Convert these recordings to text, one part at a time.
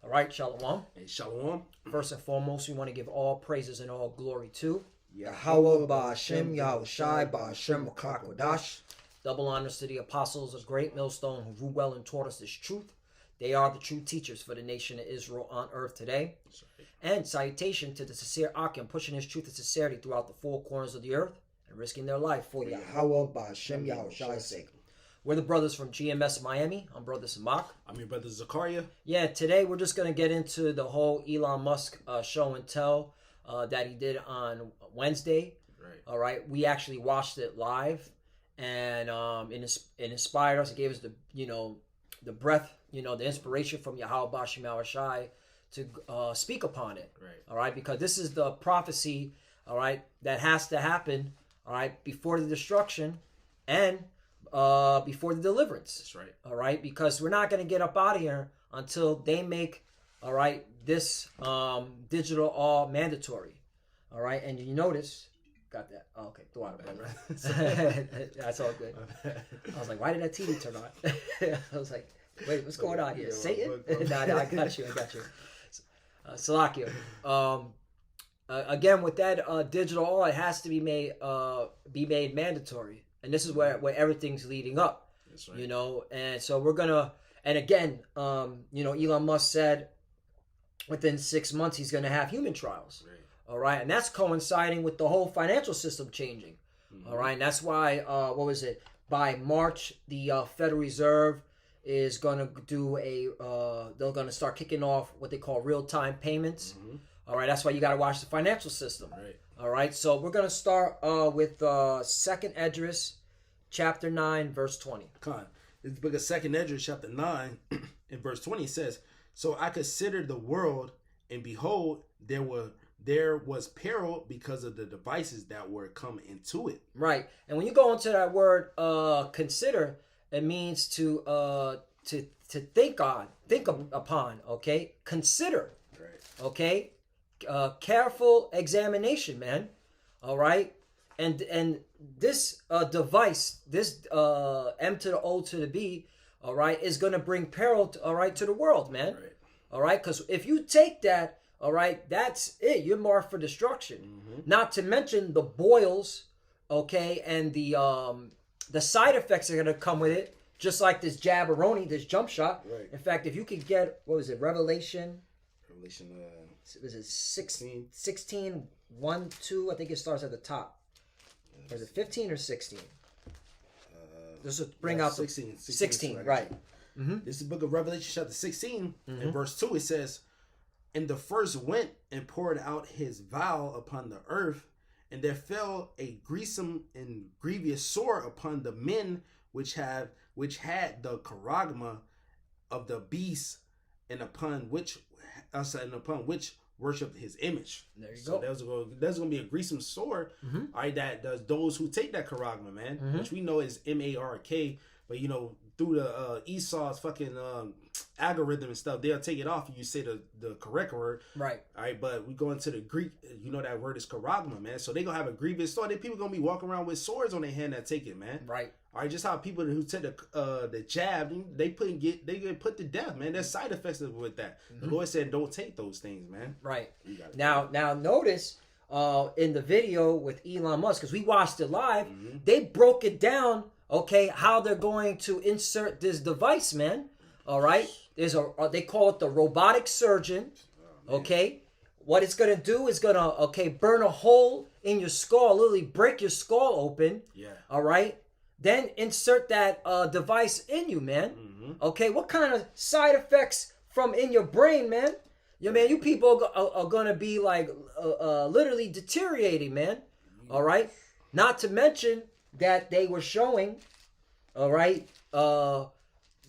All right, Shalom. Hey, Shalom. First and foremost, we want to give all praises and all glory to Yahweh Ba'Hashem Yahushai Ba'Hashem Makakodash. Double honors to the apostles of great millstone who ruled well and taught us this truth. They are the true teachers for the nation of Israel on earth today. And salutation to the sincere Akim pushing his truth and sincerity throughout the four corners of the earth and risking their life for Yahweh Ba'Hashem Yahushai's sake. We're the brothers from GMS Miami. I'm Brother Samak. I'm your brother Zakaria. Yeah, today we're just going to get into the whole Elon Musk show and tell that he did on Wednesday. Right. All right. We actually watched it live, and it inspired us. It gave us the breath, the inspiration from Yahweh Ba'Hashem Yahushai to speak upon it. Right. All right. Because this is the prophecy, all right, that has to happen, all right, before the destruction and before the deliverance. That's right. All right, because we're not going to get up out of here until they make, all right, this digital all mandatory. All right, and you notice, got that? Oh, okay, throw out That's all good. I was like, why did that TV turn on? I was like, wait, what's going on here? Satan? No, I got you. Salakia. Again, with that digital all, it has to be made mandatory. And this is where everything's leading up, That's right. And so we're gonna, and again, Elon Musk said within 6 months he's gonna have human trials, Right. all right, and that's coinciding with the whole financial system changing, all right, and that's why, by March the Federal Reserve is gonna do they're gonna start kicking off what they call real-time payments, all right, that's why you gotta watch the financial system. Right. All right, so we're going to start with 2nd Esdras, chapter 9, verse 20. This book of 2nd Esdras, chapter 9, in verse 20, says, "So I considered the world, and behold, there was peril because of the devices that were come into it." Right, and when you go into that word consider, it means to think on, upon, okay? Consider, Right. okay? Careful examination, man. All right, and this device, this M to the O to the B, all right, is gonna bring peril, to the world, man. Right. All right, because if you take that, all right, that's it. You're marked for destruction. Not to mention the boils, okay, and the side effects are gonna come with it, just like this jabberoni, this jump shot. Right. In fact, if you could get, what was it, Revelation? Was it 16, 1, 2? I think it starts at the top. Or is it 15 or 16? This will bring out 16, right. This is the book of Revelation, chapter 16, in verse 2. It says, "And the first went and poured out his vial upon the earth, and there fell a grievous and grievous sore upon the men which had the charagma of the beast, and upon which worshipped his image." There you so go. There's gonna be a gruesome sword, all right, that does those who take that charagma, man, which we know is MARK, but through the Esau's fucking algorithm and stuff, they'll take it off if you say the correct word. Right. All right, but we go into the Greek, that word is charagma, man. So they gonna have a grievous sword. People gonna be walking around with swords on their hand that take it, man. Right. All right, just how people who take the jab, they get put to death, man. There's side effects with that. The Lord said, don't take those things, man. Right. Now notice in the video with Elon Musk, because we watched it live, they broke it down, okay, how they're going to insert this device, man. All right. They call it the robotic surgeon. Okay. What it's gonna do is gonna burn a hole in your skull, literally break your skull open. Yeah. All right. Then insert that device in you, man. Okay, what kind of side effects from in your brain, man? You people are gonna be like literally deteriorating, man. All right. Not to mention that they were showing, all right,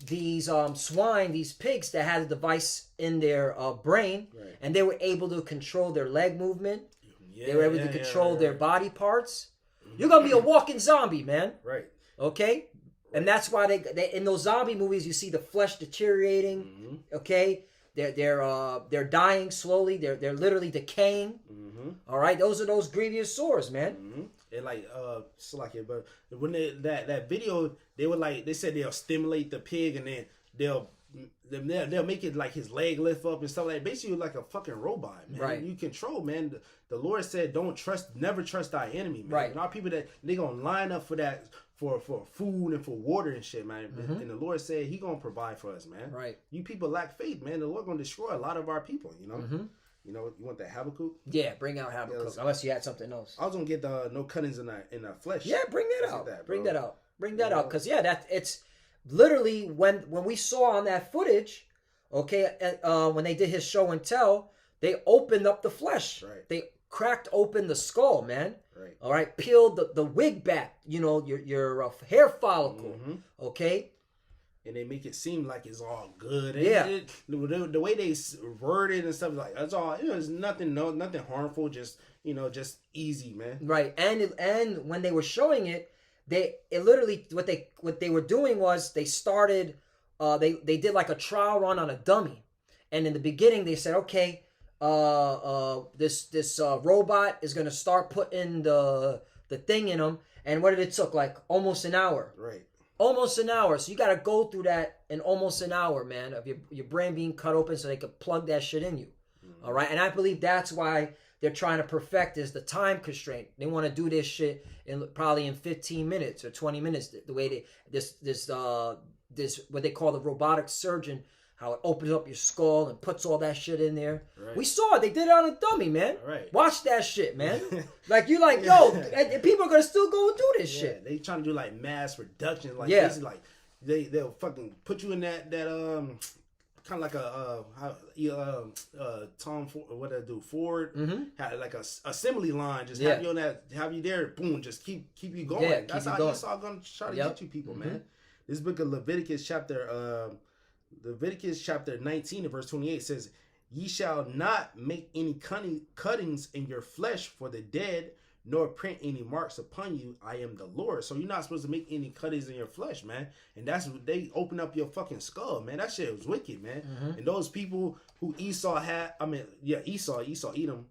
these swine, these pigs that had a device in their brain, Right. and they were able to control their leg movement. Yeah, They were able to control their body parts. You're gonna be a walking zombie, man. Right. Okay, and that's why they in those zombie movies you see the flesh deteriorating. Okay, they're dying slowly. They're literally decaying. All right, those are those grievous sores, man. And but when that video, they said they'll stimulate the pig and then they'll they'll make it like his leg lift up and stuff like that. Basically like a fucking robot, man. Right. You control, man. The Lord said, never trust thy enemy, man. Right. And our people that they gonna line up for that for food and for water and shit, man. And the Lord said he gonna provide for us, man. Right. You people lack faith, man. The Lord gonna destroy a lot of our people, you know. You know, you want that Habakkuk? Yeah, bring out Habakkuk. Unless you had something else. I was gonna get the no cuttings in the flesh. Yeah, bring that out. Bring that out. Because it's literally when we saw on that footage, okay, when they did his show and tell, they opened up the flesh. Right. They cracked open the skull, man. Right. All right, peeled the wig back. You know, your hair follicle. Okay. And they make it seem like it's all good. Yeah. The way they word it and stuff, like that's all. It's nothing harmful. Just just easy, man. Right. And when they were showing it, it literally what they were doing was they started. They did like a trial run on a dummy, and in the beginning they said, okay, this robot is gonna start putting the thing in them, and what did it took? Like almost an hour. Right. Almost an hour. So you got to go through that in almost an hour, man, of your brain being cut open so they could plug that shit in you. All right. And I believe that's why they're trying to perfect is the time constraint. They want to do this shit probably in 15 minutes or 20 minutes. The way this what they call the robotic surgeon, how it opens up your skull and puts all that shit in there. Right. We saw it. They did it on a dummy, man. Right. Watch that shit, man. Like, you're like, yo, and people are going to still go and do this shit. They trying to do, like, mass reduction. Like, basically, like, they'll fucking put you in that kind of like a Tom Ford, what they do, Ford, had like a assembly line, just have you on that, have you there, boom, just keep you going. Yeah, that's how it's all going to try to get you people, man. This book of Leviticus chapter 19 and verse 28 says, ye shall not make any cuttings in your flesh for the dead, nor print any marks upon you. I am the Lord. So you're not supposed to make any cuttings in your flesh, man. And that's what they open up your fucking skull, man. That shit was wicked, man. And those people who Esau had, Esau Edom,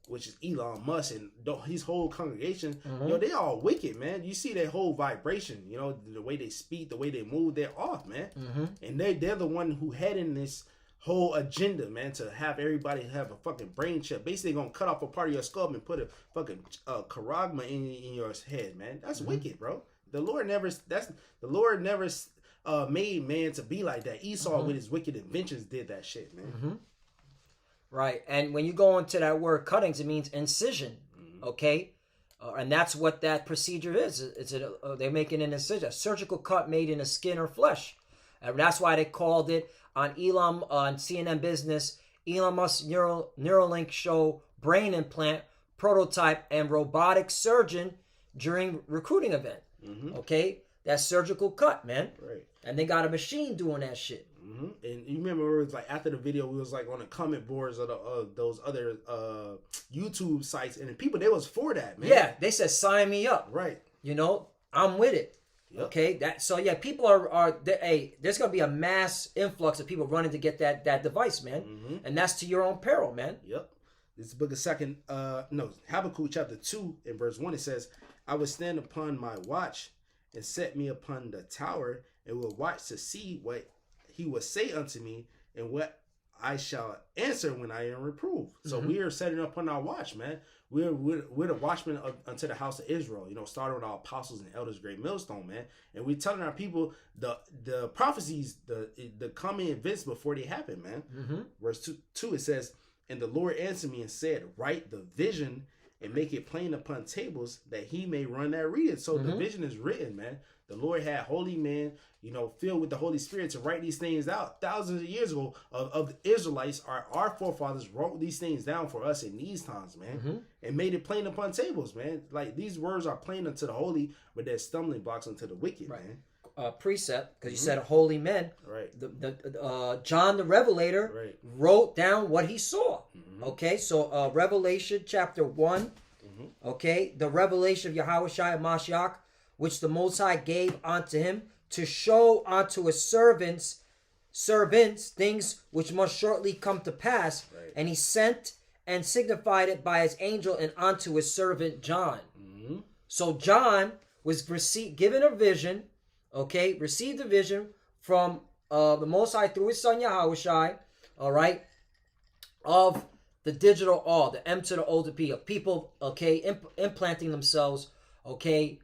which is Elon Musk and his whole congregation, they all wicked, man. You see their whole vibration, the way they speak, the way they move, they're off, man. And they're the one who had in this whole agenda, man, to have everybody have a fucking brain chip. Basically, gonna cut off a part of your skull and put a fucking charagma in your head, man. That's wicked, bro. The Lord never made man to be like that. Esau with his wicked inventions did that shit, man. Right, and when you go into that word cuttings, it means incision, okay? And that's what that procedure is. They're making an incision, a surgical cut made in the skin or flesh. And that's why they called it on CNN Business, Elon Musk Neuralink show brain implant, prototype, and robotic surgeon during recruiting event. Okay? That's surgical cut, man. Right. And they got a machine doing that shit. And you remember it was like after the video, we was like on the comment boards of those other YouTube sites, and people, they was for that, man. Yeah, they said sign me up. Right. I'm with it. Yep. Okay, people are there's gonna be a mass influx of people running to get that device, man, and that's to your own peril, man. Yep. This book of Habakkuk chapter 2 and verse 1, it says, I will stand upon my watch and set me upon the tower, and will watch to see what he will say unto me, and what I shall answer when I am reproved. So we are setting up on our watch, man. We're the watchmen unto the house of Israel. Starting with our apostles and elders, great millstone, man. And we're telling our people the prophecies, the coming events before they happen, man. Verse 2, it says, and the Lord answered me and said, write the vision and make it plain upon tables, that he may run that read it. So the vision is written, man. The Lord had holy men, filled with the Holy Spirit to write these things out. Thousands of years ago of the Israelites, our forefathers wrote these things down for us in these times, man. And made it plain upon tables, man. Like, these words are plain unto the holy, but they're stumbling blocks unto the wicked, man. Precept, because you said holy men. Right. John the Revelator wrote down what he saw. Okay, so Revelation chapter 1. Okay, the revelation of Yahushua Mashiach, which the Most High gave unto him to show unto his servants things which must shortly come to pass. Right. And he sent and signified it by his angel and unto his servant John. So John was given a vision, received a vision from the Most High through His Son Yahushai, all right, of the digital all, the M to the O to P, of people, okay, implanting themselves, okay,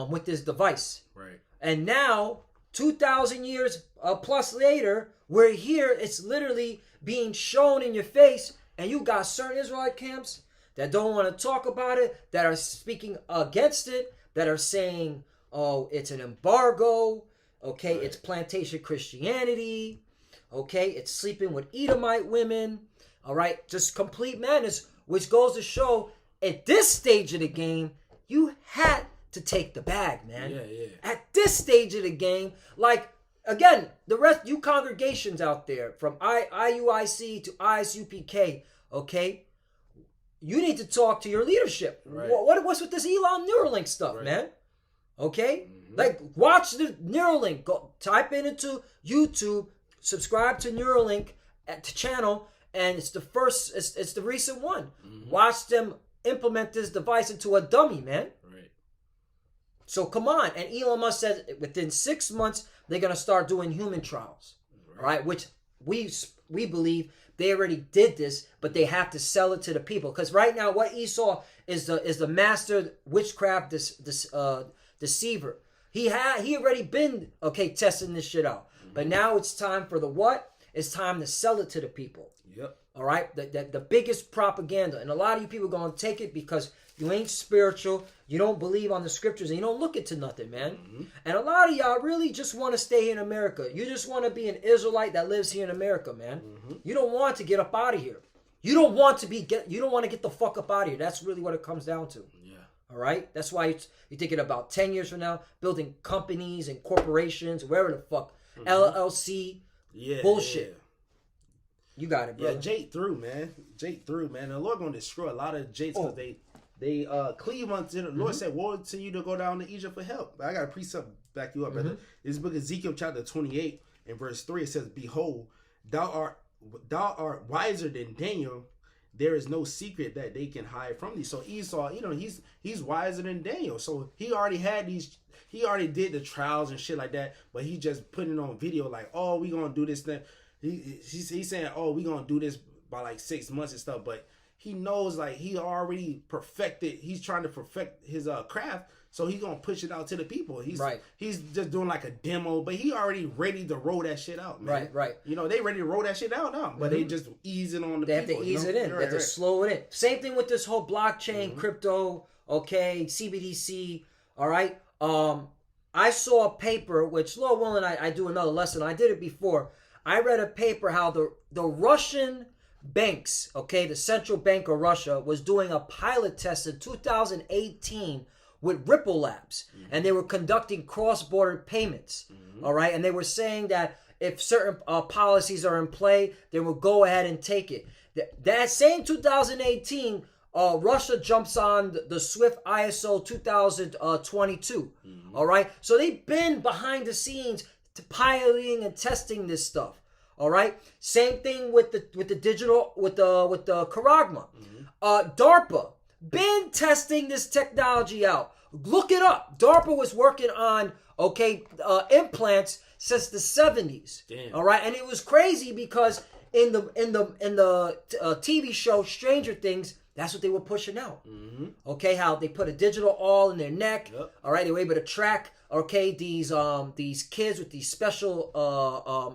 with this device. Right. And now, 2,000 years plus later, we're here. It's literally being shown in your face, and you got certain Israelite camps that don't want to talk about it, that are speaking against it, that are saying, oh, it's an embargo, okay, it's plantation Christianity, okay, it's sleeping with Edomite women, all right, just complete madness, which goes to show at this stage of the game, you had to take the bag, man. Yeah. At this stage of the game, like, again, the rest, you congregations out there, from IUIC to ISUPK, okay, you need to talk to your leadership. Right. What's with this Elon Neuralink stuff, man? Okay? Like, watch the Neuralink. Go type it into YouTube, subscribe to Neuralink at the channel, and it's the first, it's the recent one. Watch them implement this device into a dummy, man. Right. So come on. And Elon Musk says within 6 months, they're going to start doing human trials. All right? Which we believe they already did this, but they have to sell it to the people. Because right now, what Esau is the master witchcraft deceiver. He already been, okay, testing this shit out. But now it's time for the what? It's time to sell it to the people. Yep. All right? The biggest propaganda. And a lot of you people are going to take it because you ain't spiritual. You don't believe on the scriptures. And you don't look into nothing, man. And a lot of y'all really just want to stay here in America. You just want to be an Israelite that lives here in America, man. You don't want to get up out of here. You don't want to get the fuck up out of here. That's really what it comes down to. Yeah. All right? That's why you're thinking about 10 years from now, building companies and corporations, wherever the fuck. LLC. Yeah. Bullshit. Yeah. You got it, bro. Yeah, Jake through, man. The Lord gonna destroy a lot of Jakes because they cleave unto the Lord said, woe to you to go down to Egypt for help. But I got a precept back you up, brother. This book Ezekiel chapter 28 and verse 3, it says, behold, thou art wiser than Daniel. There is no secret that they can hide from thee. So Esau, he's wiser than Daniel. So he already did the trials and shit like that, but he just putting it on video like, oh, we gonna do this thing. He's saying, oh, we gonna do this by like 6 months and stuff, but he knows like he already perfected. He's trying to perfect his craft, so he's gonna push it out to the people. He's just doing like a demo, but he already ready to roll that shit out, man. Right. They ready to roll that shit out now, but they just ease it on the people. They have to ease it in. They have to slow it in. Same thing with this whole blockchain, crypto, okay, CBDC. All right. I saw a paper, which Lord willing, I do another lesson. I did it before. I read a paper how the Russian banks, okay, the central bank of Russia was doing a pilot test in 2018 with Ripple Labs, and they were conducting cross-border payments, all right, and they were saying that if certain policies are in play, they will go ahead and take it. That same 2018, Russia jumps on the SWIFT ISO 2022, all right, so they've been behind the scenes to piloting and testing this stuff. All right. Same thing with the digital with the Karagma. DARPA been testing this technology out. Look it up. DARPA was working on implants since the 70s. Damn. All right, and it was crazy because in the TV show Stranger Things, that's what they were pushing out. Okay, how they put a digital awl in their neck. Yep. All right, they were able to track. Okay, these kids with these special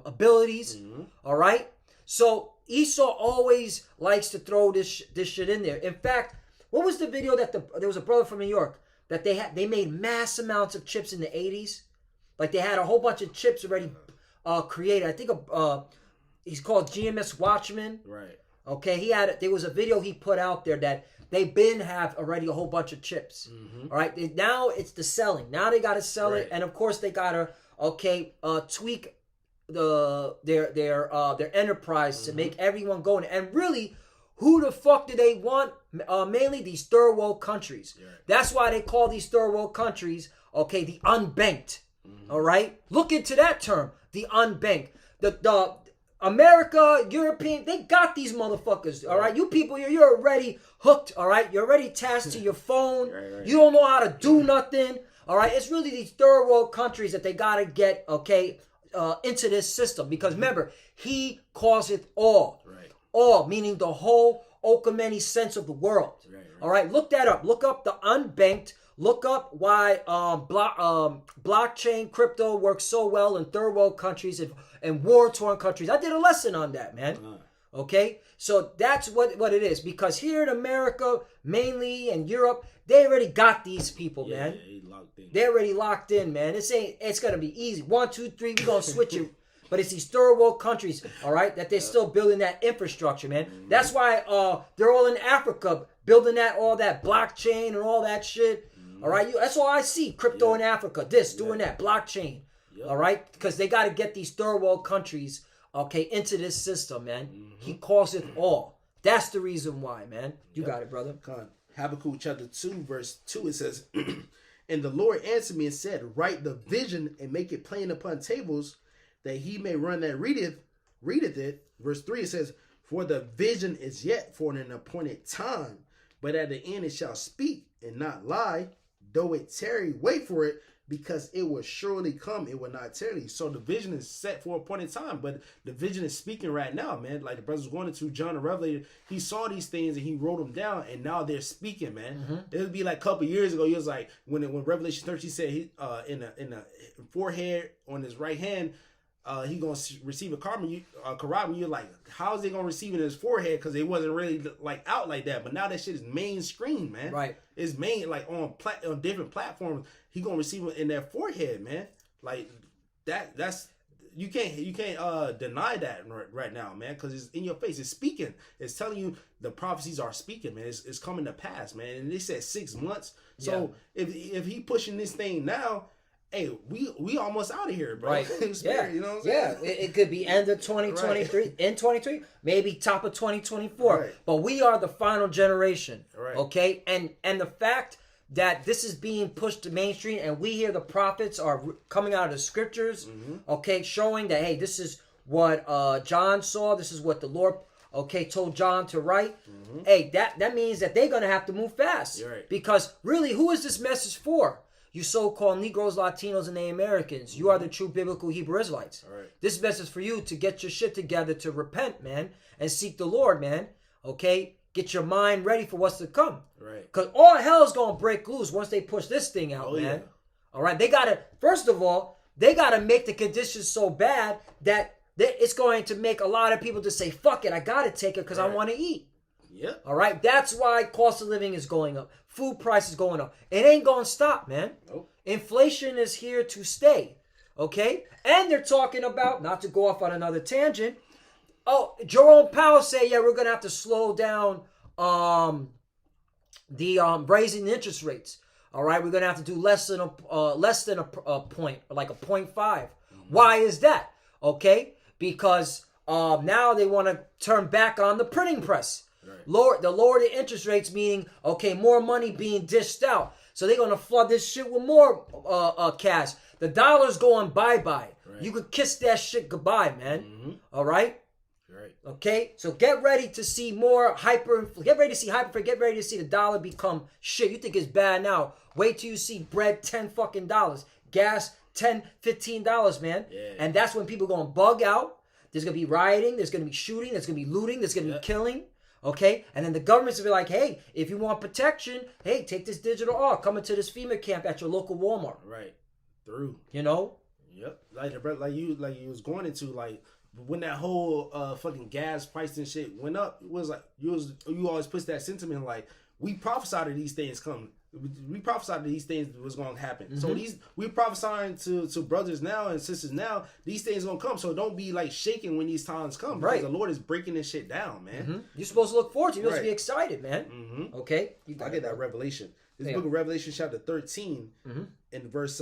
abilities. All right, so Esau always likes to throw this shit in there. In fact, what was the video that there was a brother from New York that they made mass amounts of chips in the 80s? Like they had a whole bunch of chips already created. I think he's called GMS Watchman. Right. Okay, there was a video he put out there that they have already a whole bunch of chips. All right, now it's the selling. Now they got to sell it, and of course they got to tweak their enterprise to make everyone go in. And really, who the fuck do they want? Mainly these third world countries. Yeah. That's why they call these third world countries, okay, the unbanked. All right, look into that term, the unbanked. The America, European, they got these motherfuckers, all right? You people, you're already hooked, all right? You're already attached to your phone. Right. You don't know how to do nothing, all right? It's really these third world countries that they got to get, okay, into this system. Because remember, he causeth all. Right. All, meaning the whole Okameni sense of the world. Right. All right, look that up. Look up the unbanked. Look up why blockchain crypto works so well in third world countries and war-torn countries. I did a lesson on that, man. Okay, so that's what it is. Because here in America, mainly, and Europe, they already got these people, man. They're already locked in, man. It's gonna be easy. 1, 2, 3, we're gonna switch it. But it's these third world countries, all right, that they're still building that infrastructure, man. That's why they're all in Africa building all that blockchain and all that shit. All right, that's all I see. Crypto in Africa, doing that, blockchain. All right, because they got to get these third world countries, okay, into this system, man. He calls it all. That's the reason why, man. You got it, brother. Habakkuk chapter 2, verse 2, it says, And the Lord answered me and said, Write the vision and make it plain upon tables, that he may run that readeth it. Verse 3, it says, For the vision is yet for an appointed time, but at the end it shall speak and not lie. Though it tarry, wait for it, because it will surely come, it will not tarry. So the vision is set for a appointed time, but the vision is speaking right now, man. Like the brothers going into John the Revelator, he saw these things and he wrote them down, and now they're speaking, man. It would be like a couple years ago, he was like, when Revelation 13 said he in the forehead on his right hand, he gonna receive a cherubim. You're like, how is he gonna receive it in his forehead? Because it wasn't really like out like that. But now that shit is mainstream, man. Right. It's main like on different platforms. He gonna receive it in their forehead, man. Like that's you can't deny that right now, man. Because it's in your face. It's speaking. It's telling you the prophecies are speaking, man. It's coming to pass, man. And they said 6 months. So if he pushing this thing now. Hey, we almost out of here, bro. Right. Spirit, you know what I'm saying? Yeah, it could be end of 2023, in 23, maybe top of 2024. Right. But we are the final generation, Right. okay? And the fact that this is being pushed to mainstream and we hear the prophets are coming out of the scriptures, okay, showing that, hey, this is what John saw, this is what the Lord, okay, told John to write. Hey, that means that they're going to have to move fast. You're right. Because really, who is this message for? You so-called Negroes, Latinos, and Native Americans. You are the true biblical Hebrew Israelites. All right. This message is for you to get your shit together, to repent, man, and seek the Lord, man. Okay? Get your mind ready for what's to come. Right. Because all hell's going to break loose once they push this thing out, man. Yeah. All right? They got to, first of all, they got to make the conditions so bad that it's going to make a lot of people to say, fuck it, I got to take it because I want to eat. Yep. All right? That's why cost of living is going up. Food prices going up. It ain't going to stop, man. Nope. Inflation is here to stay. Okay? And they're talking about, not to go off on another tangent, Jerome Powell say, yeah, we're going to have to slow down the raising the interest rates. All right? We're going to have to do less than a point, like a 0.5. Why is that? Okay? Because now they want to turn back on the printing press. Right. Lower the interest rates, meaning, okay, more money being dished out. So they're going to flood this shit with more cash. The dollar's going bye-bye. Right. You could kiss that shit goodbye, man. All right? Right. Okay? So get ready to see more get ready to see the dollar become shit. You think it's bad now. Wait till you see bread $10 fucking dollars. Gas $10, $15, man. Yeah. And that's when people are going to bug out. There's going to be rioting. There's going to be shooting. There's going to be looting. There's going to be killing. Okay? And then the government's going to be like, hey, if you want protection, hey, take this digital off. Come into this FEMA camp at your local Walmart. Right. Through. You know? Yep. Like you was going into, like, when that whole fucking gas price and shit went up, it was like, you always push that sentiment like, we prophesied that these things come. We prophesied that these things was going to happen. So we prophesying to brothers now and sisters now, these things going to come. So don't be like shaking when these times come. Because the Lord is breaking this shit down, man. You're supposed to look forward to it. You're supposed to be excited, man. Okay? I get that revelation. This book of Revelation chapter 13 in verse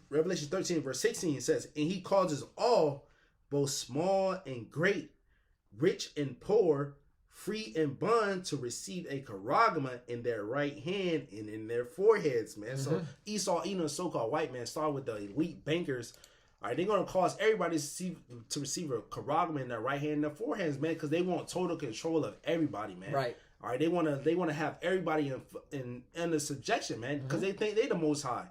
Revelation 13 verse 16 it says, and he causes all, both small and great, rich and poor, free and bond, to receive a cherubim in their right hand and in their foreheads, man. So Esau, Edom, so-called white man, started with the elite bankers. All right, they're going to cause everybody to receive a cherubim in their right hand and their foreheads, man, because they want total control of everybody, man. Right. All right, they want to have everybody in under subjection, man, because they think they the most high.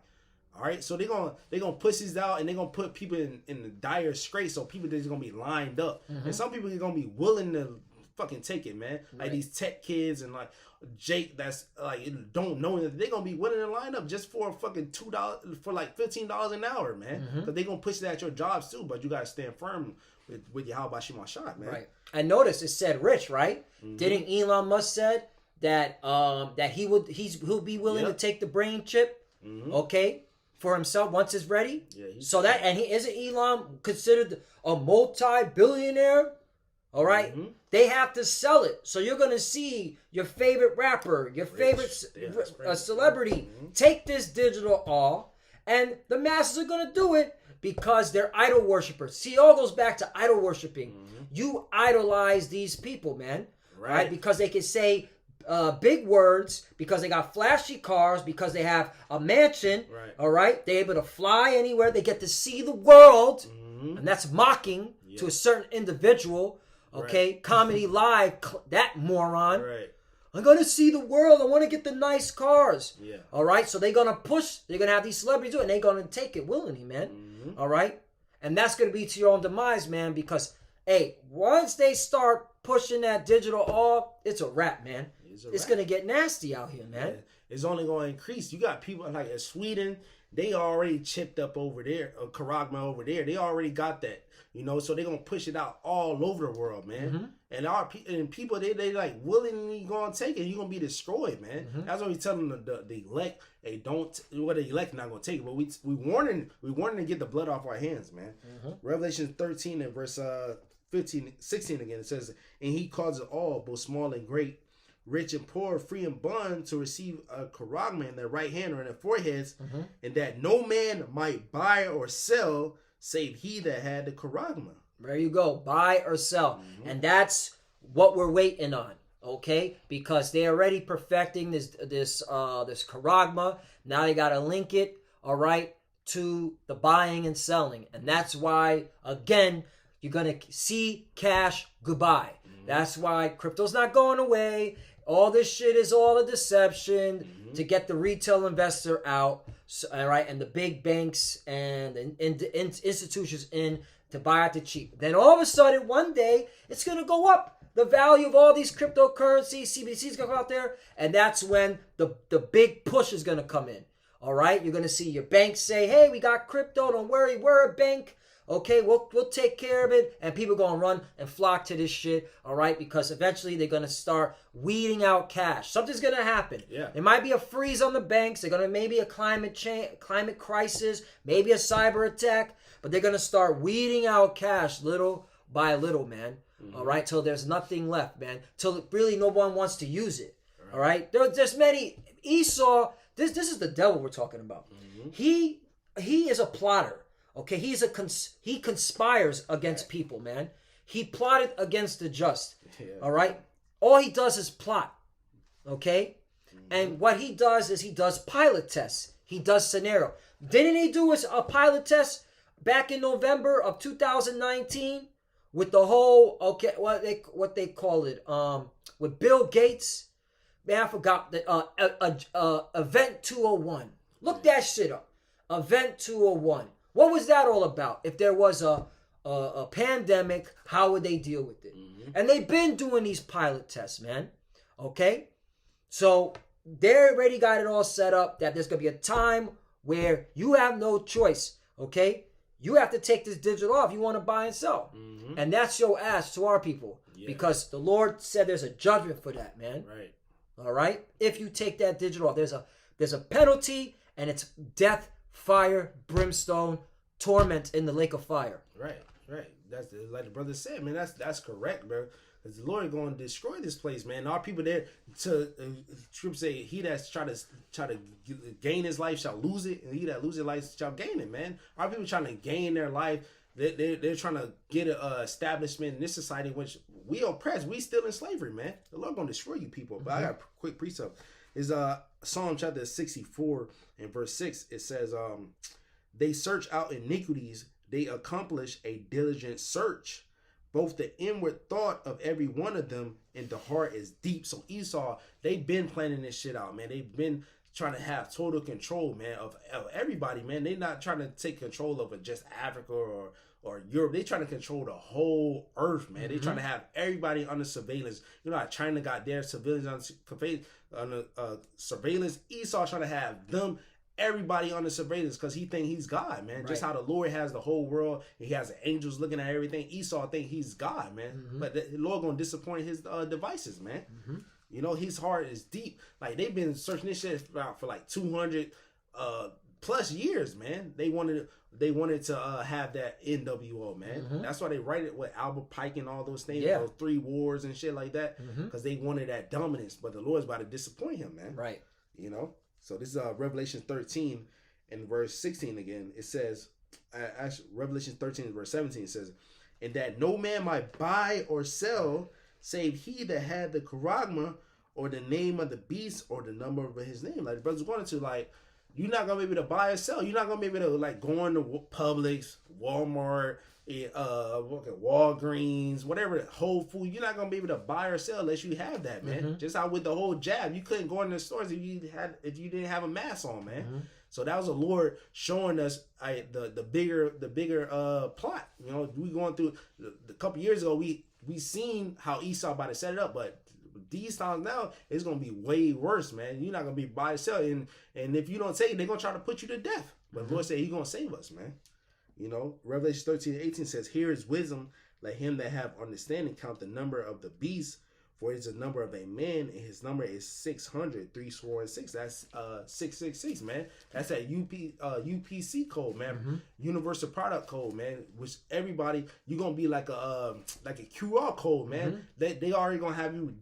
All right, so they're gonna push this out, and they're gonna put people in the dire straits. So people just gonna be lined up, and some people are gonna be willing to fucking take it, man. Like these tech kids and like Jake, that's like don't know that they're gonna be willing to line up just for fucking $2 for like $15 an hour, man. Because they're gonna push that at your jobs too, but you gotta stand firm with your how about she my shot, man. Right. And notice it said rich, right? Didn't Elon Musk said that that he'll be willing to take the brain chip, okay, for himself once it's ready. Yeah. So that, and he isn't Elon considered a multi-billionaire? All right, they have to sell it. So you're gonna see your favorite rapper, your favorite celebrity take this digital all, and the masses are gonna do it because they're idol worshipers. See, it all goes back to idol worshiping. You idolize these people, man, right? Because they can say big words, because they got flashy cars, because they have a mansion. Right. All right, they're able to fly anywhere. They get to see the world, and that's mocking to a certain individual. Okay, Comedy Live, that moron. Right. I'm gonna see the world. I want to get the nice cars. Yeah. All right, so they're gonna push. They're gonna have these celebrities do it, and they're gonna take it willingly, man. All right, and that's gonna be to your own demise, man. Because hey, once they start pushing that digital all, it's a wrap, man. It's gonna get nasty out here, man. Yeah. It's only gonna increase. You got people like in Sweden. They already chipped up over there, Karagma over there. They already got that, you know. So they're gonna push it out all over the world, man. And people they like willingly gonna take it. You're gonna be destroyed, man. That's why we telling the elect, hey, don't. Well, the elect not gonna take it, but we warning to get the blood off our hands, man. Revelation 13 and verse 16 again. It says, and he causes all, both small and great, rich and poor, free and bond, to receive a charagma in their right hand or in their foreheads, and that no man might buy or sell save he that had the charagma. There you go, buy or sell, and that's what we're waiting on. Okay, because they're already perfecting this charagma. Now they gotta link it, all right, to the buying and selling, and that's why again you're gonna see cash goodbye. That's why crypto's not going away. All this shit is all a deception to get the retail investor out, all right, and the big banks and institutions in to buy at the cheap. Then all of a sudden, one day, it's going to go up. The value of all these cryptocurrencies, CBDCs going to go out there, and that's when the big push is going to come in, all right? You're going to see your banks say, hey, we got crypto, don't worry, we're a bank. Okay, we'll take care of it, and people are going to run and flock to this shit, all right? Because eventually they're going to start weeding out cash. Something's going to happen. Yeah. There might be a freeze on the banks. They're going to maybe a climate crisis, maybe a cyber attack, but they're going to start weeding out cash little by little, man, all right? Till there's nothing left, man. Till really no one wants to use it, all right? There's many. Esau, this is the devil we're talking about. He is a plotter. Okay, he conspires against people, man. He plotted against the just. All right? All he does is plot. Okay? And what he does is he does pilot tests. He does scenario. Didn't he do a pilot test back in November of 2019 with the whole what they call it with Bill Gates? Man, I forgot the Event 201. Look that shit up. Event 201. What was that all about? If there was a pandemic, how would they deal with it? And they've been doing these pilot tests, man. Okay? So they already got it all set up that there's going to be a time where you have no choice. Okay? You have to take this digital off. You want to buy and sell. And that's your ass to our people. Yeah. Because the Lord said there's a judgment for that, man. Right. All right? If you take that digital off, there's a penalty, and it's death, fire, brimstone, torment in the lake of fire. Right. That's like the brother said, man. That's correct, bro. Because the Lord is going to destroy this place, man. Our people there to scripture say, he that's try to gain his life shall lose it, and he that loses his life shall gain it, man. Our people trying to gain their life. They're trying to get an establishment in this society, which we oppressed. We still in slavery, man. The Lord going to destroy you people. But I got a quick precept. Is Psalm chapter 64 and verse 6. It says, they search out iniquities, they accomplish a diligent search. Both the inward thought of every one of them and the heart is deep. So Esau, they've been planning this shit out, man. They've been trying to have total control, man, of everybody, man. They're not trying to take control of just Africa or Europe. They trying to control the whole earth, man. They trying to have everybody under surveillance. You know how China got their surveillance on surveillance. Esau trying to have them, everybody under surveillance, because he think he's God, man. Just how the Lord has the whole world, he has the angels looking at everything. Esau think he's God, man. But the Lord gonna disappoint his devices, man. You know, his heart is deep. Like, they've been searching this shit for like 200 plus years, man. They wanted to have that NWO, man. That's why they write it with Albert Pike and all those things, those 3 wars and shit like that, because they wanted that dominance. But the Lord's about to disappoint him, man. Right. You know. So this is Revelation 13 and verse 16 again. It says, actually, Revelation 13 and verse 17 says, "And that no man might buy or sell, save he that had the charagma, or the name of the beast, or the number of his name." Like the brother's going to, like, you're not gonna be able to buy or sell. You're not gonna be able to, like, go into Publix, Walmart, Walgreens, whatever, Whole Foods. You're not gonna be able to buy or sell unless you have that, man. Just how with the whole jab, you couldn't go in the stores if you didn't have a mask on, man. So that was the Lord showing us the bigger plot. You know, we going through a couple years ago. We seen how Esau about to set it up, but these times now it's gonna be way worse, man. You're not gonna be buy or sell, and if you don't take it, they're gonna try to put you to death. But the Lord said He's gonna save us, man. You know, Revelation 13 and 18 says, "Here is wisdom. Let him that have understanding count the number of the beast, for it is the number of a man, and his number is 600, 6. That's 666, man. That's that UPC code, man. Universal product code, man. Which everybody, you're gonna be like a QR code, man. They already gonna have you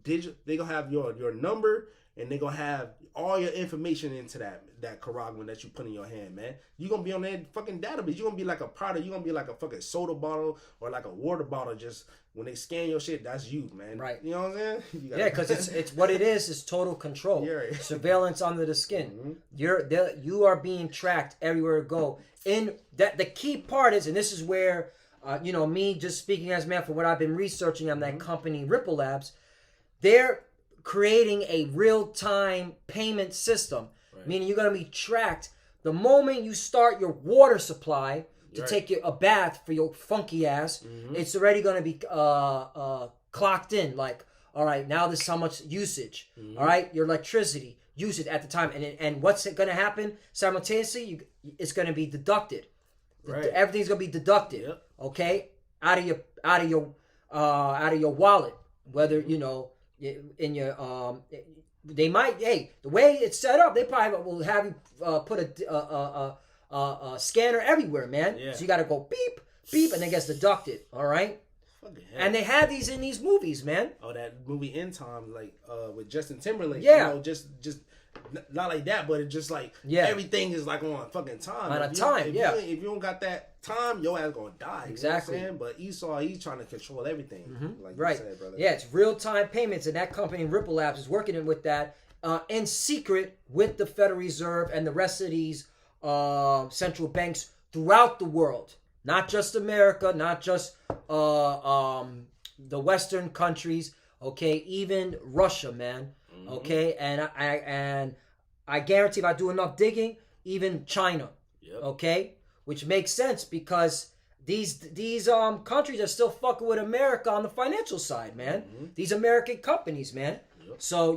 They gonna have your number, and they gonna have all your information into that charagma that you put in your hand, man. You're gonna be on that fucking database. You're gonna be like a product. You're gonna be like a fucking soda bottle or like a water bottle. Just when they scan your shit, that's you, man. Right. You know what I'm saying? Yeah, because it's what it is total control. Surveillance under the skin. You are being tracked everywhere you go. In that, the key part is, and this is where me just speaking as man for what I've been researching on that company Ripple Labs, they're creating a real-time payment system, meaning you're going to be tracked the moment you start your water supply to take a bath for your funky ass. It's already going to be clocked in, like, all right, now this is how much usage. All right, your electricity usage at the time, and what's going to happen simultaneously? It's going to be deducted. Everything's going to be deducted. Okay, out of your wallet, whether in your they might, the way it's set up, they probably will have you put a scanner everywhere, man. So you got to go beep beep, and it gets deducted. All right. And they have these in these movies, man. Oh, that movie In Time, like with Justin Timberlake. Yeah. You know, just not like that, but it's just like everything is like on fucking time. If you don't got that time, your ass gonna die. Exactly. You know what I'm saying? But Esau, he's trying to control everything. Like you said, brother. Yeah, it's real time payments, and that company Ripple Labs is working with that in secret with the Federal Reserve and the rest of these central banks throughout the world. Not just America, not just the Western countries. Okay, even Russia, man. Okay, and I guarantee if I do enough digging, even China. Okay, which makes sense because these countries are still fucking with America on the financial side, man. These American companies, man. So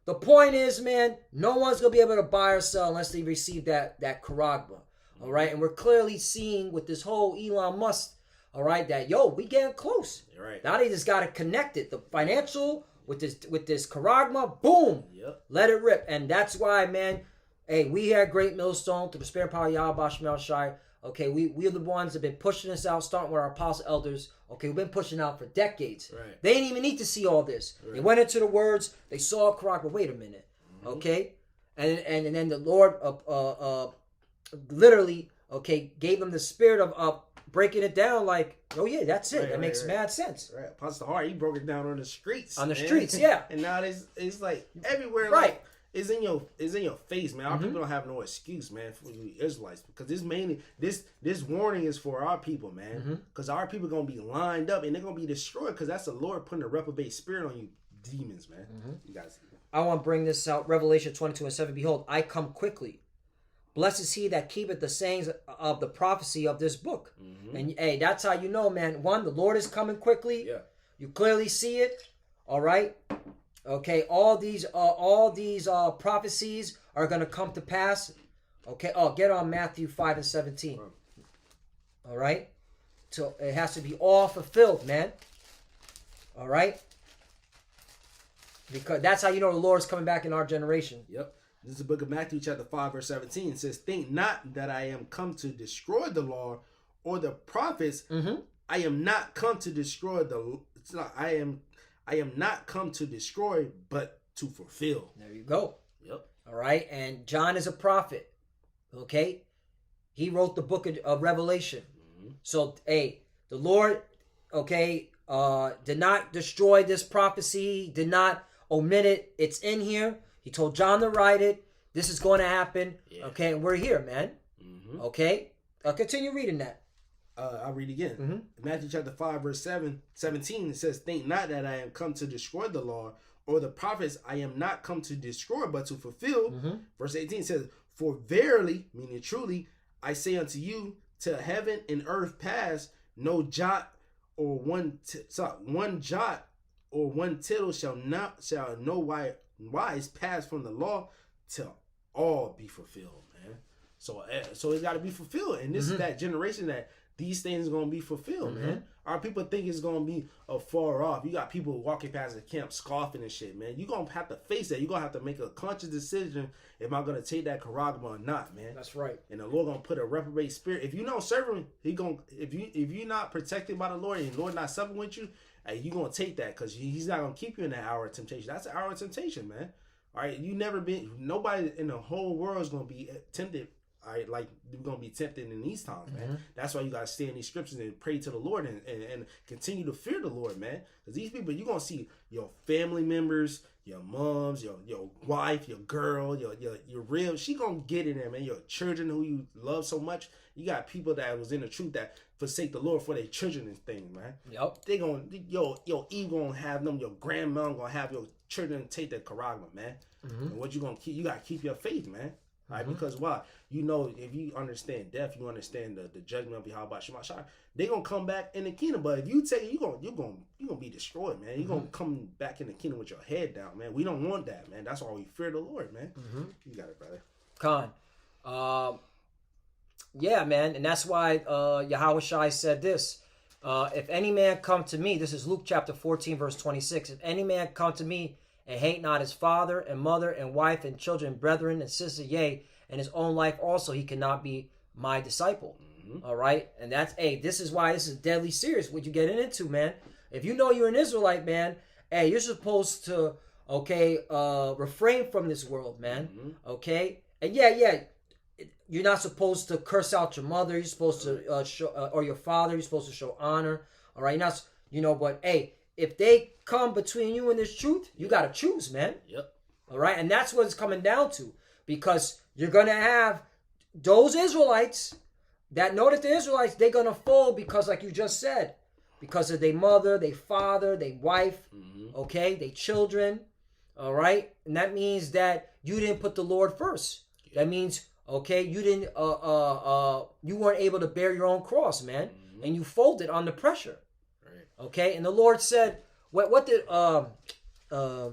the point is, man, no one's gonna be able to buy or sell unless they receive that charagma. All right, and we're clearly seeing with this whole Elon Musk, all right, that we getting close. Now they just gotta connect it, the financial with this charagma, boom, let it rip. And that's why, man, hey, we here at Great Millstone, through the spirit and power of Yahweh Shemel Shai, okay, we are the ones that have been pushing this out, starting with our apostle elders. Okay, we've been pushing out for decades. They didn't even need to see all this. They went into the words, they saw a charagma. Wait a minute, okay, and then the Lord literally, okay, gave them the spirit of breaking it down, like, oh yeah, that's it. That makes mad sense. Apostle Hart, he broke it down on the streets. Streets, yeah. And now it's like everywhere, like it's in your face, man. Our people don't have no excuse, man, for you Israelites, because this warning is for our people, man, because our people gonna be lined up and they're gonna be destroyed, because that's the Lord putting a reprobate spirit on you demons, man. You guys. I want to bring this out. Revelation 22:7. Behold, I come quickly. Blessed is he that keepeth the sayings of the prophecy of this book. And hey, that's how you know, man. One, the Lord is coming quickly. Yeah. You clearly see it. All right. Okay. All these prophecies are going to come to pass. Okay. Oh, get on Matthew 5:17. All right. So it has to be all fulfilled, man. All right. Because that's how you know the Lord's coming back in our generation. Yep. This is the book of Matthew chapter 5 verse 17. It says, think not that I am come to destroy the law or the prophets. I am not come to destroy I am not come to destroy, but to fulfill. There you go. Yep. All right. And John is a prophet. Okay. He wrote the book of Revelation. So, hey, the Lord, okay, did not destroy this prophecy, did not omit it. It's in here. He told John to write it. This is going to happen. Yeah. Okay, and we're here, man. Okay? I'll continue reading that. I'll read again. Matthew chapter 5, verse 17, it says, think not that I am come to destroy the law or the prophets. I am not come to destroy, but to fulfill. Verse 18 says, for verily, meaning truly, I say unto you, till heaven and earth pass, no jot or one jot or one tittle shall no wise pass from the law till all be fulfilled, man. So it's got to be fulfilled, and this is that generation that these things are going to be fulfilled, man. Our people think it's going to be far off. You got people walking past the camp scoffing and shit, man. You're going to have to face that. You're going to have to make a conscious decision. Am I going to take that charagma or not, man? That's right. And the Lord going to put a reprobate spirit. If you don't serve him, if you're not protected by the Lord and the Lord not supping with you, hey, you're going to take that because he's not going to keep you in that hour of temptation. That's an hour of temptation, man. All right, nobody in the whole world is going to be tempted. All right, like we're gonna be tempted in these times, man. That's why you gotta stay in these scriptures and pray to the Lord and continue to fear the Lord, man. Because these people, you're gonna see your family members, your moms, your wife, your girl, your real. She gonna get in there, man. Your children who you love so much. You got people that was in the truth that forsake the Lord for their children and things, man. Yep. They gonna your Eve gonna have them. Your grandma gonna have your children take that charagma, man. And what you gonna keep? You gotta keep your faith, man. Right? Because why? You know, if you understand death, you understand the judgment of Yahweh Shema Shai, they're gonna come back in the kingdom. But if you take it, you're gonna be destroyed, man. You're gonna come back in the kingdom with your head down, man. We don't want that, man. That's why we fear the Lord, man. You got it, brother. Khan. Yeah, man, and that's why Yahweh Shai said this. If any man come to me, this is Luke chapter 14, verse 26. If any man come to me and hate not his father and mother and wife and children, and brethren and sisters, yea, and his own life also, he cannot be my disciple. All right? And this is why this is deadly serious, what you're getting into, man. If you know you're an Israelite, man, hey, you're supposed to, refrain from this world, man. Okay? And you're not supposed to curse out your mother. You're supposed to show, or your father. You're supposed to show honor. All right? You're not, but hey, if they come between you and this truth, you got to choose, man. Yep. All right? And that's what it's coming down to. Because you're going to have those Israelites that know that the Israelites, they're going to fall because, like you just said, because of their mother, their father, their wife, okay, their children, all right? And that means that you didn't put the Lord first. Yeah. That means, okay, you didn't, you weren't able to bear your own cross, man. And you folded under pressure. Okay, and the Lord said, what did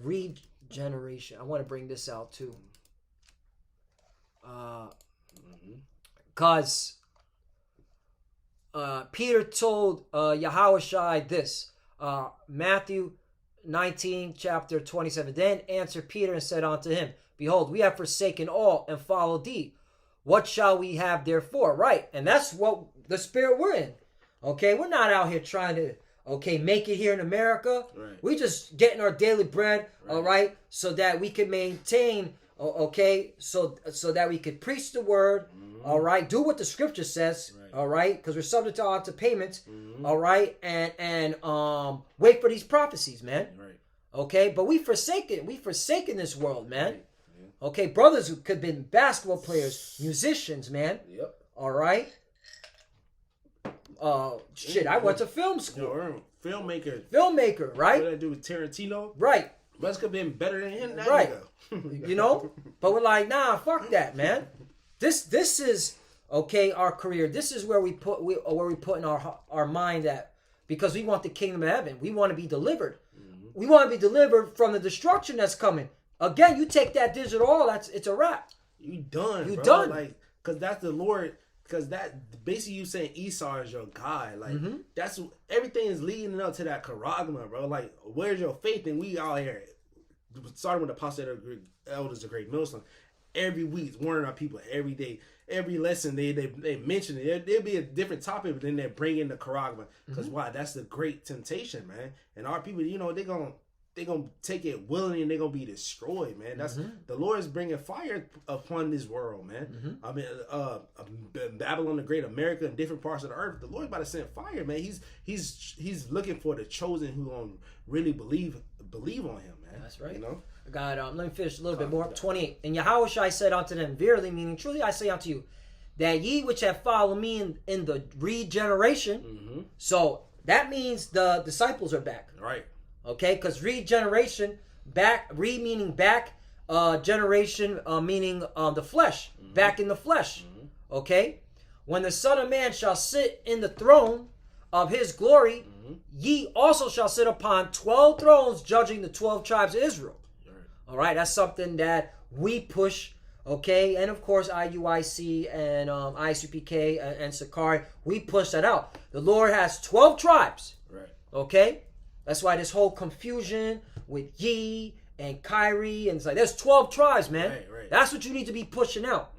regeneration? I want to bring this out too, because Peter told Yahweh Shai this, Matthew 19, chapter 27. Then answered Peter and said unto him, behold, we have forsaken all and followed thee. What shall we have therefore? Right, and that's what the spirit we're in. Okay, we're not out here trying to make it here in America. Right. We just getting our daily bread, right. All right, so that we can maintain, so that we could preach the word, all right, do what the scripture says, right. All right, because we're subject to odds of payments, all right, and wait for these prophecies, man. Right. Okay, but we forsaken this world, man. Right. Yeah. Okay, brothers who could have been basketball players, musicians, man. Yep. All right. I went to film school. Filmmaker, right? What did I do with Tarantino? Right. Musk could have been better than him. That Right. nigga. You know? But we're like, nah, fuck that, man. This is okay, our career. This is where we put in our mind at, because we want the kingdom of heaven. We want to be delivered. We want to be delivered from the destruction that's coming. Again, you take that digital oil, it's a wrap. You done, You bro. done. Like, cause that's the Lord. Cause that basically you saying Esau is your God. Like that's everything is leading up to that charagma, bro. Like, where's your faith? And we out here starting with the apostle elders of Great Millstone. Every week, warning our people every day. Every lesson they mention it. There'll be a different topic, but then they bring in the charagma. Because why? That's the great temptation, man. And our people, you know, they're gonna take it willingly and they're gonna be destroyed, man. That's the Lord is bringing fire upon this world, man. I mean, Babylon the Great, America, and different parts of the earth. The Lord's about to send fire, man. He's looking for the chosen who gonna really believe on him, man. That's right. You know. God, let me finish a little bit more. 28. And Yahushua said unto them, verily, meaning truly I say unto you, that ye which have followed me in the regeneration. So that means the disciples are back. Right. Okay, because regeneration, meaning back, generation meaning the flesh, back in the flesh. Okay, when the Son of Man shall sit in the throne of his glory, ye also shall sit upon 12 thrones, judging the 12 tribes of Israel. All right, that's something that we push. Okay, and of course IUIC and ICPK and Sakari, we push that out. The Lord has 12 tribes. Right. Okay. That's why this whole confusion with Yi and Kyrie, and it's like, there's 12 tribes, man. Right. That's what you need to be pushing out.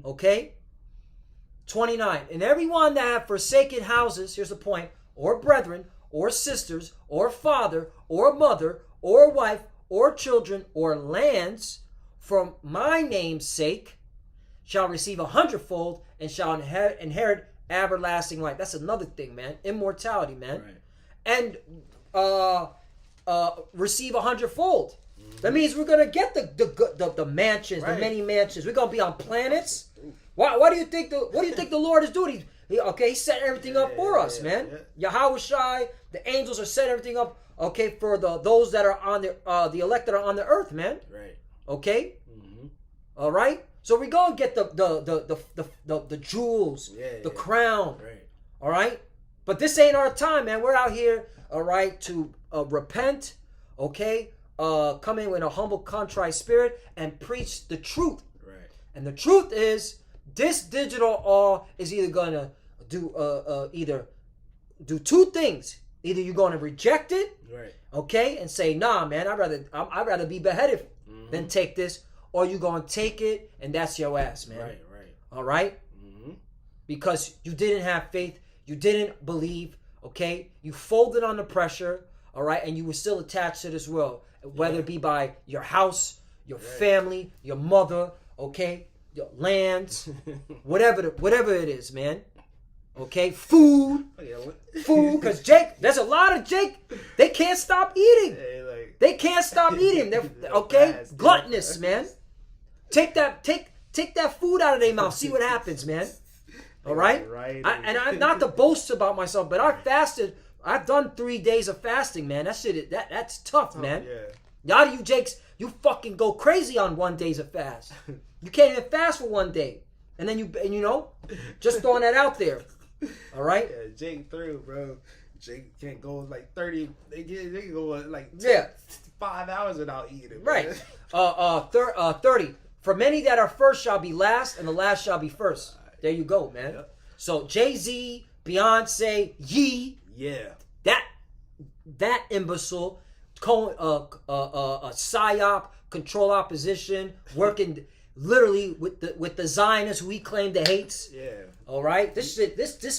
Okay? 29. And everyone that have forsaken houses, here's the point, or brethren, or sisters, or father, or mother, or wife, or children, or lands, for my name's sake, shall receive 100-fold, and shall inherit everlasting life. That's another thing, man. Immortality, man. Right. And receive 100-fold. That means we're gonna get the mansions, the many mansions. We're gonna be on planets. Why do you think the Lord is doing? He set everything up for us, man. Yahweh Shai, the angels are setting everything up. Okay, for those that are on the elect that are on the earth, man. Right. Okay. All right. So we gonna get the jewels, the crown. Right. All right. But this ain't our time, man. We're out here, all right, to repent, okay, come in with a humble, contrite spirit and preach the truth. Right. And the truth is, this digital all is either gonna do two things. Either you're gonna reject it, right, okay, and say, nah, man, I'd rather be beheaded than take this, or you're gonna take it and that's your ass, man. Right. All right, because you didn't have faith. You didn't believe, okay? You folded under pressure, all right? And you were still attached to this world, whether it be by your house, your family, your mother, okay? Your lands, whatever it is, man. Okay? Food, because Jake, there's a lot of Jake, they can't stop eating. They can't stop eating. They're, okay? Gluttonous, man. Take that food out of their mouth. See what happens, man. All right? And I'm not to boast about myself, but I fasted. I've done 3 days of fasting, man. That's tough, man. A lot of you Jakes, you fucking go crazy on 1 day of fast. You can't even fast for 1 day. And then you know, just throwing that out there. All right? Yeah, Jake through, bro. Jake can't go like 30. They can go like 5 hours without eating. Right. 30. For many that are first shall be last, and the last shall be first. There you go, man. Yep. So Jay-Z, Beyonce, Yee. Yeah. That imbecile, psyop, control opposition, working literally with the Zionists who he claimed to hates. Yeah. All right. This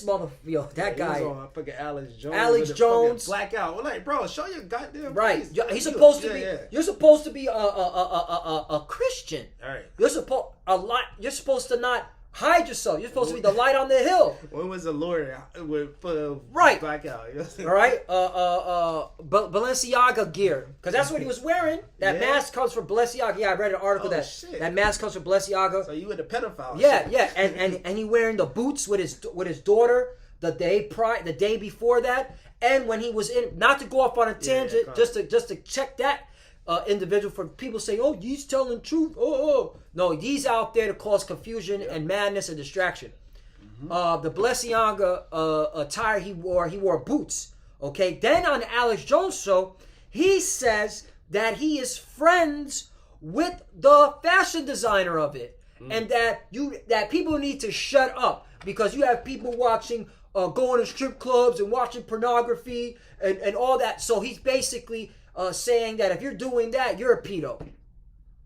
mother, that guy. He was on fucking Alex Jones. Alex Jones. Blackout. We're like, bro, show your goddamn right. face. He's supposed to be. Yeah. You're supposed to be a Christian. All right. You're supposed to not hide yourself. You're supposed to be the light on the hill. When was the Lord with blackout? All right. Balenciaga gear, because that's what he was wearing. That mask comes from Balenciaga. Yeah, I read an article that mask comes from Balenciaga. So you were the pedophile. Yeah, and he wearing the boots with his daughter the day before that, and when he was in, not to go off on a tangent, just to check that. individual. For people saying, "Oh, he's telling truth." Oh. No, he's out there to cause confusion and madness and distraction. The Balenciaga attire he wore boots. Okay. Then on the Alex Jones show, he says that he is friends with the fashion designer of it, and that people need to shut up because you have people watching, going to strip clubs and watching pornography and all that. So he's basically saying that if you're doing that, you're a pedo.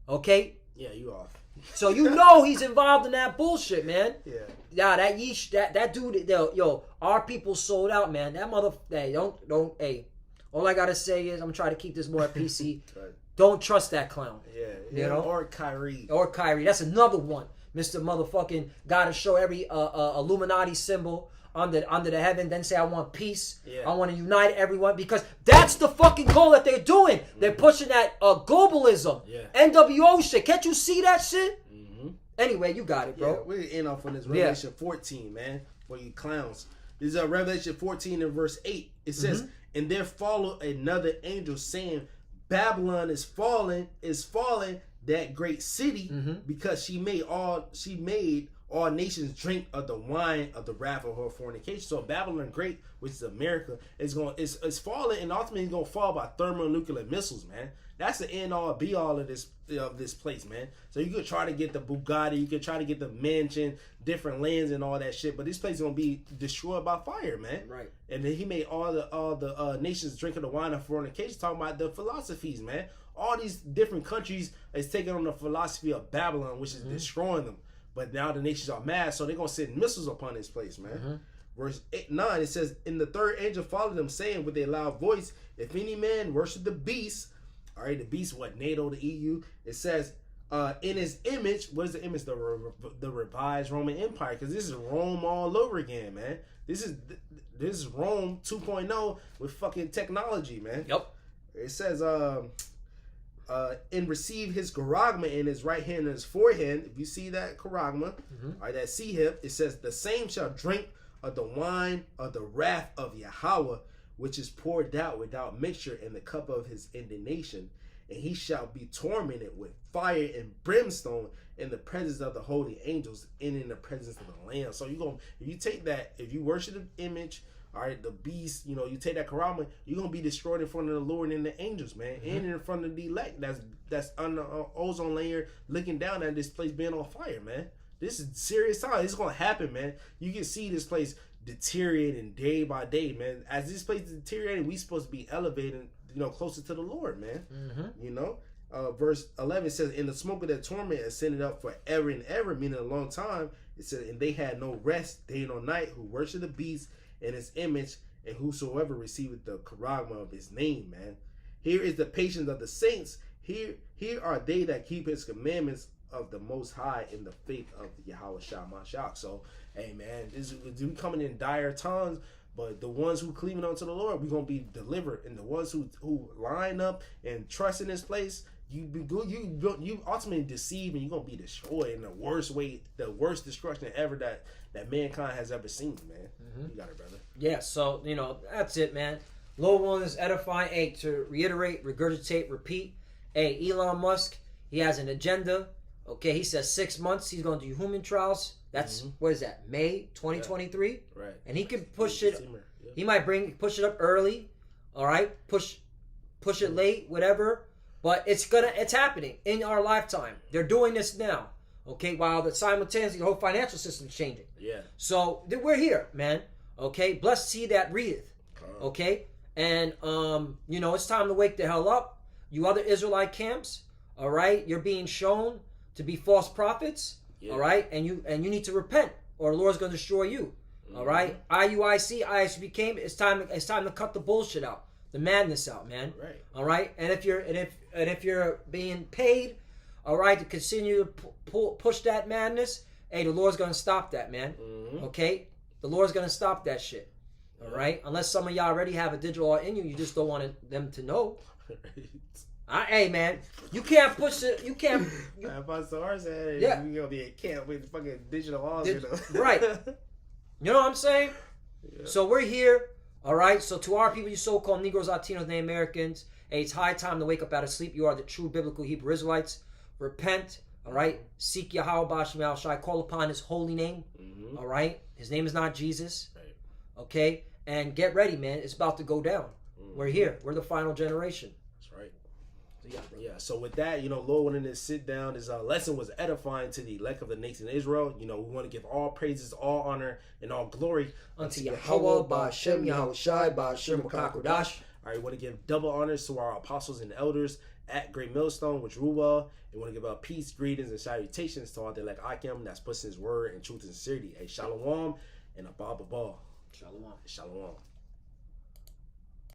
Okay. Yeah, you off. So you know he's involved in that bullshit, man. Yeah. Yeah, that dude, yo, our people sold out, man. That hey, don't, hey. All I gotta say is I'm trying to keep this more PC. Right. Don't trust that clown. Yeah. You know? Or Kyrie. That's another one. Mr. Motherfucking gotta show every Illuminati symbol under the heaven, then say I want peace. Yeah. I want to unite everyone because that's the fucking goal that they're doing. They're pushing that globalism. Yeah. NWO shit. Can't you see that shit? Anyway, you got it, bro. Yeah, we're in off on this Revelation 14, man. For you clowns. This is Revelation 14 and verse 8. It says, and there followed another angel saying, Babylon is fallen, that great city, because she made all nations drink of the wine of the wrath of her fornication. So Babylon Great, which is America, is falling, and ultimately it's gonna fall by thermonuclear missiles, man. That's the end all be all of this place, man. So you could try to get the Bugatti, you could try to get the mansion, different lands and all that shit, but this place is gonna be destroyed by fire, man. Right. And then he made all the nations drink of the wine of fornication, talking about the philosophies, man. All these different countries is taking on the philosophy of Babylon, which is destroying them. But now the nations are mad, so they're going to send missiles upon this place, man. Verse 9, it says, and the third angel followed them, saying with a loud voice, if any man worship the beast, all right, the beast, what, NATO, the EU, it says, in his image, what is the image? The revised Roman Empire, because this is Rome all over again, man. This is Rome 2.0 with fucking technology, man. Yep. It says, and receive his charagma in his right hand and his forehead. If you see that charagma, or that see hip, it says, the same shall drink of the wine of the wrath of Yahweh, which is poured out without mixture in the cup of his indignation. And he shall be tormented with fire and brimstone in the presence of the holy angels and in the presence of the Lamb. So if you take that, if you worship the image, all right, the beast, you take that karama, you're gonna be destroyed in front of the Lord and the angels, man, and in front of the elect that's on the ozone layer looking down at this place being on fire, man. This is serious time. It's gonna happen, man. You can see this place deteriorating day by day, man. As this place is deteriorating, we supposed to be elevating, closer to the Lord, man. Verse 11 says, in the smoke of their torment ascended up forever and ever, meaning a long time. It said, and they had no rest day nor night who worship the beast in his image, and whosoever receiveth the charagma of his name, man. Here is the patience of the saints. Here are they that keep his commandments of the Most High in the faith of Yahweh Shah. So, hey, man, we coming in dire times, but the ones who cleaving unto the Lord, we're gonna be delivered, and the ones who line up and trust in this place, you ultimately deceive, and you're gonna be destroyed in the worst way, the worst destruction ever that mankind has ever seen, man. You got it, brother. Yeah, so that's it, man. Lord willing is edifying. Hey, to reiterate, regurgitate, repeat. Hey, Elon Musk, he has an agenda. Okay, he says 6 months he's gonna do human trials. That's what is that? May 2023. Yeah. Right. And he can push it. Yeah. He might push it up early. All right, push it late, whatever. But it's happening in our lifetime. They're doing this now. Okay, while simultaneously the whole financial system's changing. Yeah. So we're here, man. Okay, blessed he that readeth. Okay, and it's time to wake the hell up. You other Israelite camps, all right, you're being shown to be false prophets. Yeah. All right, and you need to repent, or the Lord's going to destroy you. All right, IUIC came. It's time to cut the bullshit out, the madness out, man. Right. All right, and if you're being paid, all right, to continue to push that madness, hey, the Lord's going to stop that, man. Okay, the Lord's going to stop that shit. All right, unless some of y'all already have a digital art in you, you just don't want them to know. Hey, man, you can't push it. You can't. Pastor R said, yeah, we gonna be at camp with fucking digital art, right? You know what I'm saying? Yeah. So we're here, all right. So to our people, you so-called Negroes, Latinos, and Americans, Hey, it's high time to wake up out of sleep. You are the true biblical Hebrew Israelites. Repent, all right? Seek Yahweh Ba'Shem Yahushai. Call upon his holy name, all right? His name is not Jesus, okay? And get ready, man. It's about to go down. We're here. We're the final generation. That's right. Yeah, so with that, Lord wanted to sit down. This lesson was edifying to the elect of the nation of Israel. We want to give all praises, all honor, and all glory Unto Yahweh Ba'Shem Yahushai Ba'Shem Kakodash. All right, we want to give double honors to our apostles and elders at Great Millstone, which rule well. And we want to give peace, greetings, and salutations to all the elect Akim that's pushing his word in truth and sincerity. A shalom and a ball. Shalom. Shalom.